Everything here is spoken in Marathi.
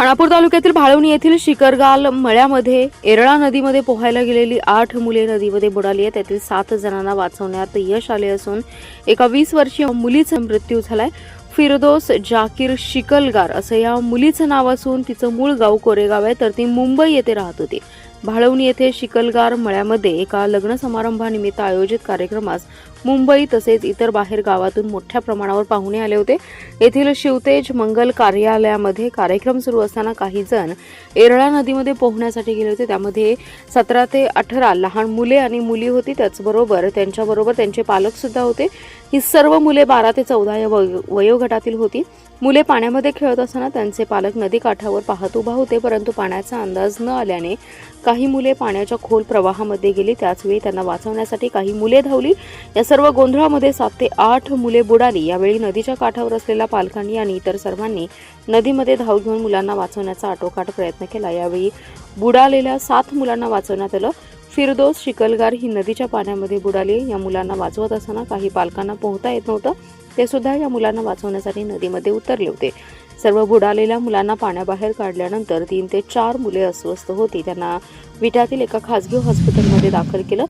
खानापूर तालुक्यातील भाळवणी येथील शिकरगाल मळ्यामध्ये एरळा नदीमध्ये पोहायला गेलेली 8 मुले नदीमध्ये बुडाली आहेत. त्यातील 7 जणांना वाचवण्यात यश आले असून एका 20 वर्षीय मुलीचा मृत्यू झालाय. फिरदोस जाकीर शिकलगार असं या मुलीचं नाव असून तिचं मूळ गाव कोरेगाव आहे, तर ती मुंबई येथे राहत होती. भाळवणी येथे शिकलगार मळ्यामध्ये एका लग्न समारंभानिमित्त आयोजित कार्यक्रमास मुंबई तसेच इतर बाहेर गावातून मोठ्या प्रमाणावर पाहुणे आले होते. येथील शिवतेज मंगल कार्यालयामध्ये कार्यक्रम सुरू असताना काही जण एरळा नदीमध्ये पोहण्यासाठी गेले होते. त्यामध्ये 17 ते 18 लहान मुले आणि मुली होती. त्याचबरोबर त्यांच्याबरोबर त्यांचे पालक सुद्धा होते. ही सर्व मुले 12 ते 14 या वयोगटातील होती. मुले पाण्यामध्ये खेळत असताना त्यांचे पालक नदी काठावर पाहत उभा होते, परंतु पाण्याचा अंदाज न आल्याने काही मुले पाण्याच्या खोल प्रवाहामध्ये गेली. त्याचवेळी त्यांना वाचवण्यासाठी काही मुले धावली. या सर्व गोंधळामध्ये 7 ते 8 मुले बुडाली. यावेळी नदीच्या काठावर असलेल्या पालकांनी आणि इतर सर्वांनी नदीमध्ये धाव घेऊन मुलांना वाचवण्याचा आटोकाट प्रयत्न केला. यावेळी बुडालेल्या 7 मुलांना वाचवण्यात आलं. फिरदोस शिकलगार ही नदीच्या पाण्यामध्ये बुडाली. या मुलांना वाचवत असताना काही पालकांना पोहता येत नव्हतं. ते सुद्धा या मुलांना वाचवण्यासाठी नदीमध्ये उतरले होते. सर्व बुडालेल्या मुलांना पाण्याबाहेर काढल्यानंतर 3 ते 4 मुले अस्वस्थ होती. त्यांना विट्यातील एका खासगी हॉस्पिटलमध्ये दाखल केलं.